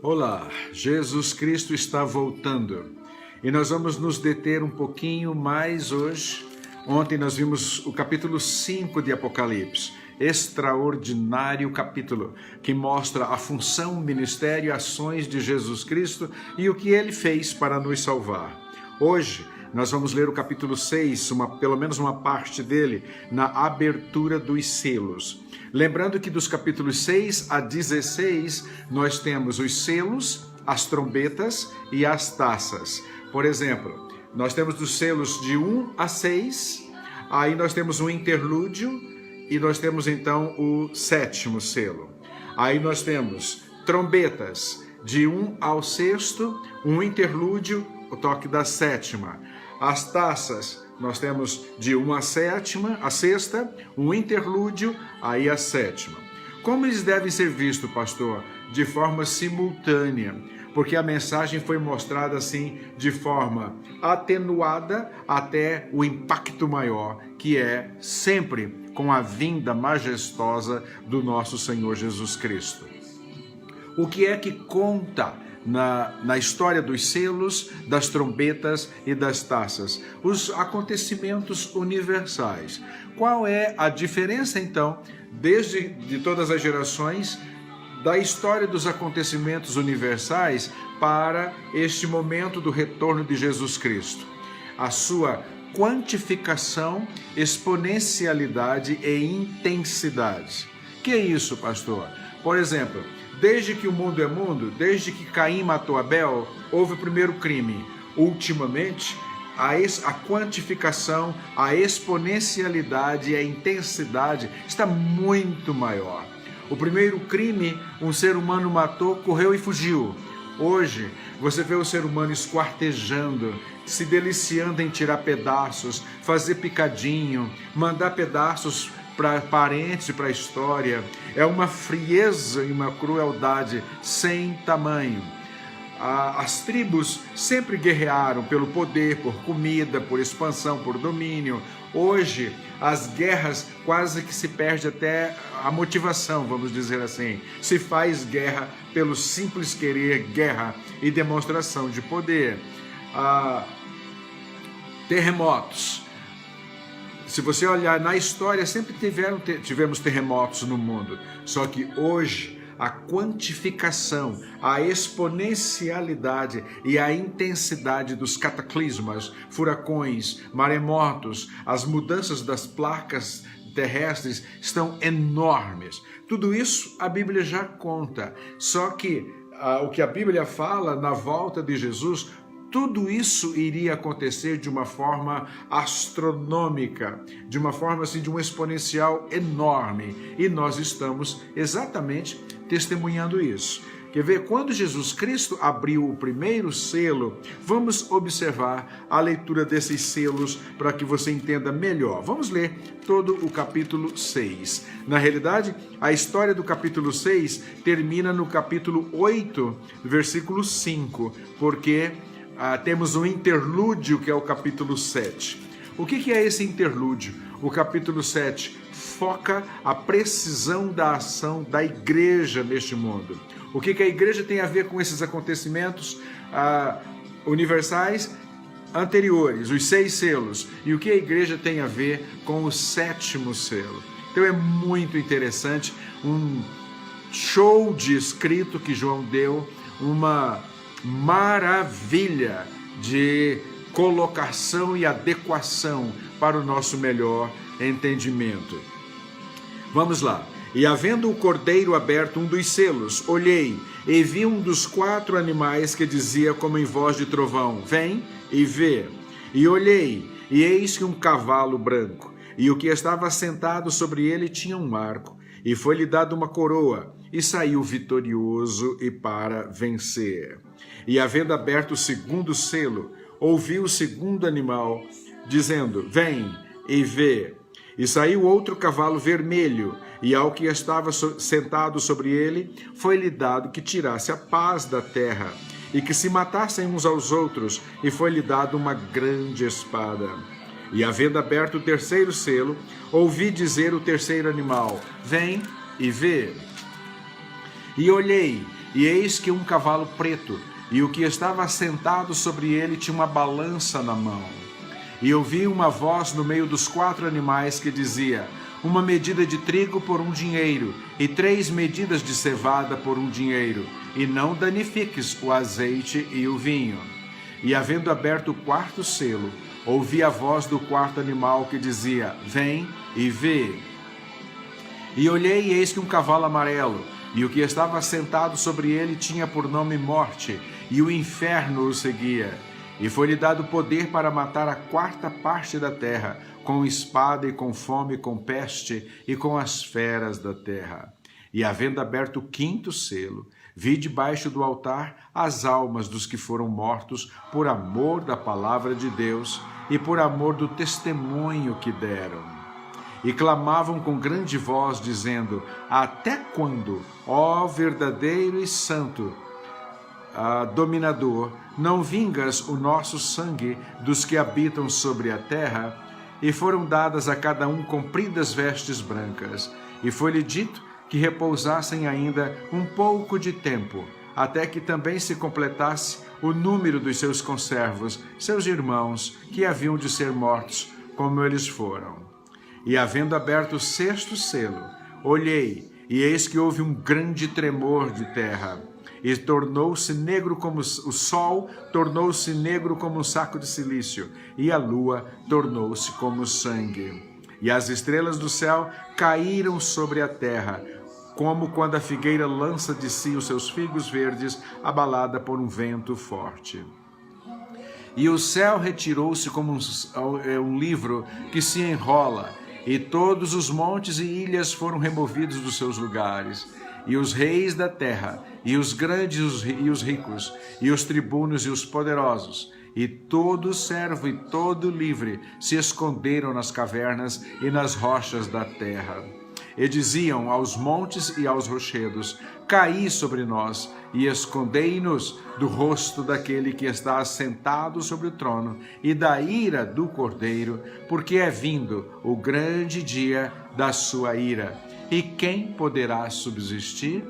Olá, Jesus Cristo está voltando e nós vamos nos deter um pouquinho mais hoje. Ontem nós vimos o capítulo 5 de Apocalipse, extraordinário capítulo que mostra a função, ministério e ações de Jesus Cristo e o que ele fez para nos salvar. Hoje nós vamos ler o capítulo 6, pelo menos uma parte dele, na abertura dos selos. Lembrando que dos capítulos 6 a 16, nós temos os selos, as trombetas e as taças. Por exemplo, nós temos dos selos de 1 a 6, aí nós temos um interlúdio e nós temos então o 7º selo. Aí nós temos trombetas de 1 ao 6º, um interlúdio, o toque da 7ª. As taças, nós temos de 1 à 7ª, a 6ª, um interlúdio, aí a 7ª. Como eles devem ser vistos, pastor? De forma simultânea, porque a mensagem foi mostrada assim, de forma atenuada até o impacto maior, que é sempre com a vinda majestosa do nosso Senhor Jesus Cristo. O que é que conta na história dos selos, das trombetas e das taças? Os acontecimentos universais. Qual é a diferença, então, de todas as gerações, da história dos acontecimentos universais para este momento do retorno de Jesus Cristo? A sua quantificação, exponencialidade e intensidade. Que é isso, pastor? Por exemplo, desde que o mundo é mundo, desde que Caim matou Abel, houve o primeiro crime. Ultimamente, a quantificação, a exponencialidade e a intensidade está muito maior. O primeiro crime, um ser humano matou, correu e fugiu. Hoje, você vê o ser humano esquartejando, se deliciando em tirar pedaços, fazer picadinho, mandar pedaços para parentes e para a história. É uma frieza e uma crueldade sem tamanho. As tribos sempre guerrearam pelo poder, por comida, por expansão, por domínio. Hoje, as guerras quase que se perde até a motivação, vamos dizer assim. Se faz guerra pelo simples querer, guerra e demonstração de poder. Terremotos. Se você olhar na história, sempre tivemos terremotos no mundo. Só que hoje, a quantificação, a exponencialidade e a intensidade dos cataclismas, furacões, maremotos, as mudanças das placas terrestres estão enormes. Tudo isso a Bíblia já conta. Só que o que a Bíblia fala na volta de Jesus, tudo isso iria acontecer de uma forma astronômica, de uma forma assim, de um exponencial enorme. E nós estamos exatamente testemunhando isso. Quer ver? Quando Jesus Cristo abriu o primeiro selo, vamos observar a leitura desses selos para que você entenda melhor. Vamos ler todo o capítulo 6. Na realidade, a história do capítulo 6 termina no capítulo 8, versículo 5, porque temos um interlúdio que é o capítulo 7. O que é esse interlúdio? O capítulo 7 foca a precisão da ação da igreja neste mundo. O que a igreja tem a ver com esses acontecimentos universais anteriores, os 6 selos, e o que a igreja tem a ver com o 7º selo. Então é muito interessante, um show de escrito que João deu, uma maravilha de colocação e adequação para o nosso melhor entendimento. Vamos lá. E havendo o cordeiro aberto um dos selos, olhei e vi um dos 4 animais que dizia como em voz de trovão: vem e vê. E olhei, e eis que um cavalo branco, e o que estava sentado sobre ele tinha um arco, e foi-lhe dado uma coroa, e saiu vitorioso e para vencer. E havendo aberto o 2º selo, ouvi o 2º animal, dizendo: vem e vê. E saiu outro cavalo vermelho, e ao que estava sentado sobre ele, foi-lhe dado que tirasse a paz da terra, e que se matassem uns aos outros, e foi-lhe dado uma grande espada. E havendo aberto o 3º selo, ouvi dizer o 3º animal: vem e vê. E olhei, e eis que um cavalo preto, e o que estava assentado sobre ele tinha uma balança na mão. E ouvi uma voz no meio dos 4 animais que dizia: uma medida de trigo por 1 dinheiro, e 3 medidas de cevada por 1 dinheiro, e não danifiques o azeite e o vinho. E havendo aberto o 4º selo, ouvi a voz do 4º animal que dizia: vem e vê. E olhei, e eis que um cavalo amarelo, e o que estava assentado sobre ele tinha por nome Morte, e o inferno o seguia. E foi-lhe dado poder para matar a 4ª parte da terra, com espada e com fome, com peste e com as feras da terra. E havendo aberto o 5º selo, vi debaixo do altar as almas dos que foram mortos por amor da palavra de Deus e por amor do testemunho que deram. E clamavam com grande voz, dizendo: até quando, ó verdadeiro e santo dominador, não vingas o nosso sangue dos que habitam sobre a terra? E foram dadas a cada um compridas vestes brancas, e foi-lhe dito que repousassem ainda um pouco de tempo, até que também se completasse o número dos seus conservos, seus irmãos, que haviam de ser mortos, como eles foram. E havendo aberto o 6º selo, olhei, e eis que houve um grande tremor de terra, e tornou-se negro como o sol, tornou-se negro como um saco de cilício, e a lua tornou-se como sangue. E as estrelas do céu caíram sobre a terra, como quando a figueira lança de si os seus figos verdes, abalada por um vento forte. E o céu retirou-se como um livro que se enrola, e todos os montes e ilhas foram removidos dos seus lugares. E os reis da terra, e os grandes e os ricos, e os tribunos e os poderosos, e todo servo e todo livre se esconderam nas cavernas e nas rochas da terra. E diziam aos montes e aos rochedos: caí sobre nós, e escondei-nos do rosto daquele que está assentado sobre o trono, e da ira do Cordeiro, porque é vindo o grande dia da sua ira. E quem poderá subsistir?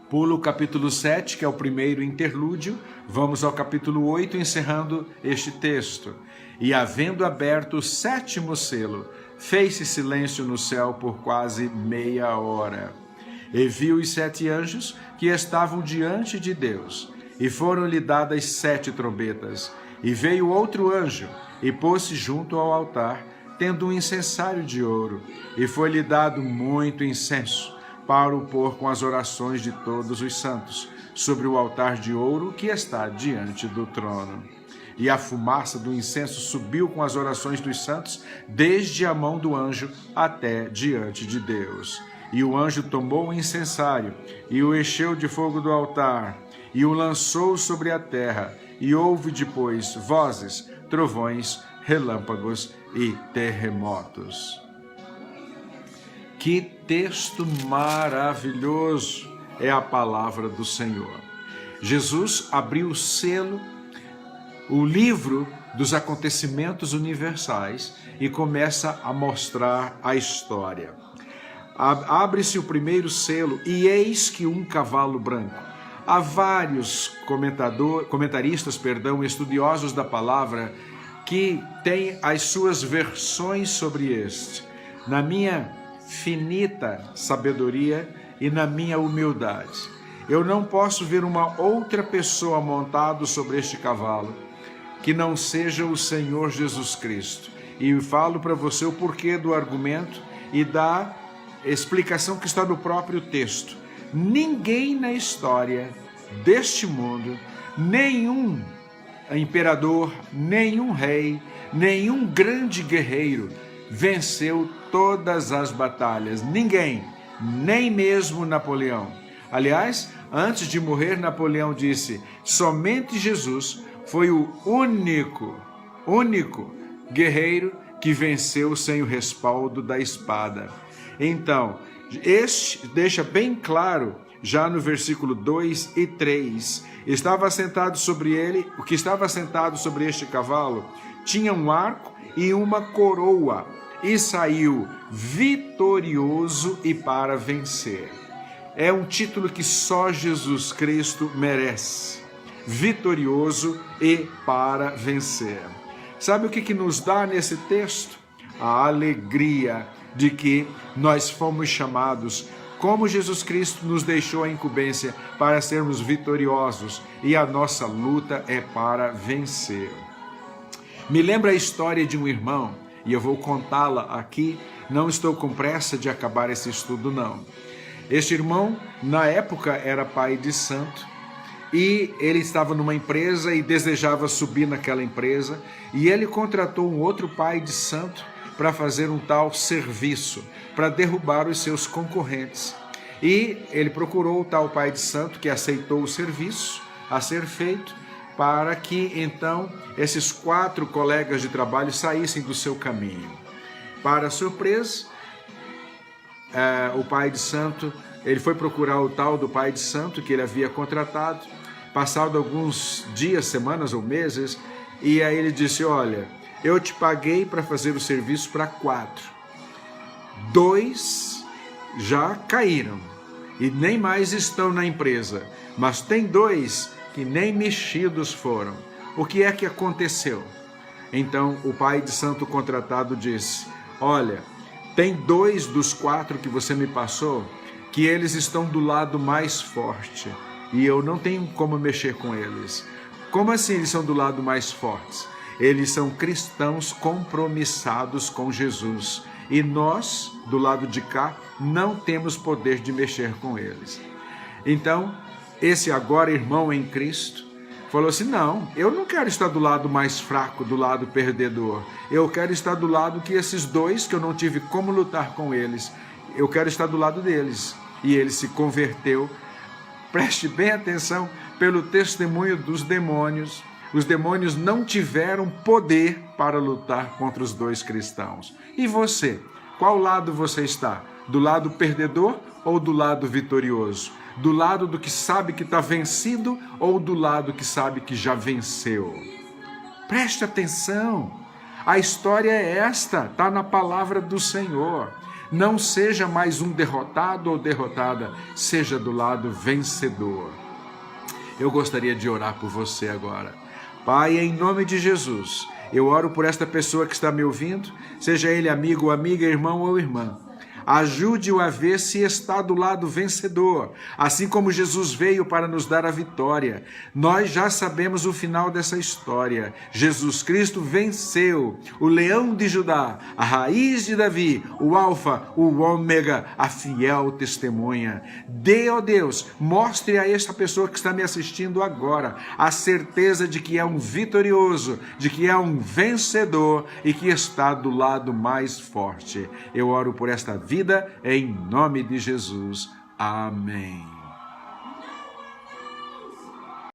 Pulo o capítulo 7, que é o primeiro interlúdio. Vamos ao capítulo 8, encerrando este texto. E havendo aberto o 7º selo, fez-se silêncio no céu por quase meia hora. E viu os 7 anjos que estavam diante de Deus, e foram-lhe dadas 7 trombetas. E veio outro anjo, e pôs-se junto ao altar, tendo um incensário de ouro, e foi-lhe dado muito incenso, para o pôr com as orações de todos os santos, sobre o altar de ouro que está diante do trono. E a fumaça do incenso subiu com as orações dos santos, desde a mão do anjo até diante de Deus. E o anjo tomou o incensário, e o encheu de fogo do altar, e o lançou sobre a terra, e houve depois vozes, trovões, relâmpagos e terremotos. Que texto maravilhoso é a palavra do Senhor. Jesus abriu o selo, o livro dos acontecimentos universais, e começa a mostrar a história. Abre-se o primeiro selo, e eis que um cavalo branco. Há vários comentaristas, estudiosos da palavra, que têm as suas versões sobre este. Na minha finita sabedoria e na minha humildade, eu não posso ver uma outra pessoa montado sobre este cavalo que não seja o Senhor Jesus Cristo. E falo para você o porquê do argumento e da explicação que está no próprio texto. Ninguém na história deste mundo, nenhum imperador, nenhum rei, nenhum grande guerreiro venceu todas as batalhas. Ninguém, nem mesmo Napoleão. Aliás, antes de morrer, Napoleão disse: somente Jesus foi o único guerreiro que venceu sem o respaldo da espada. Então, este deixa bem claro, já no versículo 2 e 3, estava sentado sobre ele, o que estava sentado sobre este cavalo tinha um arco e uma coroa, e saiu vitorioso e para vencer. é um título que só Jesus Cristo merece. Vitorioso e para vencer. Sabe o que nos dá nesse texto? A alegria de que nós fomos chamados, como Jesus Cristo nos deixou a incumbência para sermos vitoriosos, e a nossa luta é para vencer. Me lembra a história de um irmão, e eu vou contá-la aqui, não estou com pressa de acabar esse estudo não. Este irmão, na época, era pai de santo, e ele estava numa empresa e desejava subir naquela empresa, e ele contratou um outro pai de santo para fazer um tal serviço, para derrubar os seus concorrentes. E ele procurou o tal pai de santo que aceitou o serviço a ser feito, para que então esses 4 colegas de trabalho saíssem do seu caminho. Para surpresa, o pai de santo, ele foi procurar o tal do pai de santo que ele havia contratado, passado alguns dias, semanas ou meses, e aí ele disse: olha, eu te paguei para fazer o serviço para 4. 2 já caíram e nem mais estão na empresa, mas tem 2 que nem mexidos foram. O que é que aconteceu? Então o pai de santo contratado disse: olha, tem 2 dos 4 que você me passou que eles estão do lado mais forte e eu não tenho como mexer com eles. Como assim eles são do lado mais forte? Eles são cristãos compromissados com Jesus. E nós, do lado de cá, não temos poder de mexer com eles. Então, esse agora irmão em Cristo falou assim: não, eu não quero estar do lado mais fraco, do lado perdedor. Eu quero estar do lado que esses 2, que eu não tive como lutar com eles, eu quero estar do lado deles. E ele se converteu, preste bem atenção, pelo testemunho dos demônios. Os demônios não tiveram poder para lutar contra os 2 cristãos. E você? Qual lado você está? Do lado perdedor ou do lado vitorioso? Do lado do que sabe que está vencido ou do lado que sabe que já venceu? Preste atenção. A história é esta, está na palavra do Senhor. Não seja mais um derrotado ou derrotada, seja do lado vencedor. Eu gostaria de orar por você agora. Pai, em nome de Jesus, eu oro por esta pessoa que está me ouvindo, seja ele amigo, amiga, irmão ou irmã. Ajude-o a ver se está do lado vencedor, assim como Jesus veio para nos dar a vitória. Nós já sabemos o final dessa história. Jesus Cristo venceu, o leão de Judá, a raiz de Davi, o alfa, o ômega, a fiel testemunha. Dê, ó Deus, mostre a esta pessoa que está me assistindo agora a certeza de que é um vitorioso, de que é um vencedor e que está do lado mais forte. Eu oro por esta vida em nome de Jesus. Amém.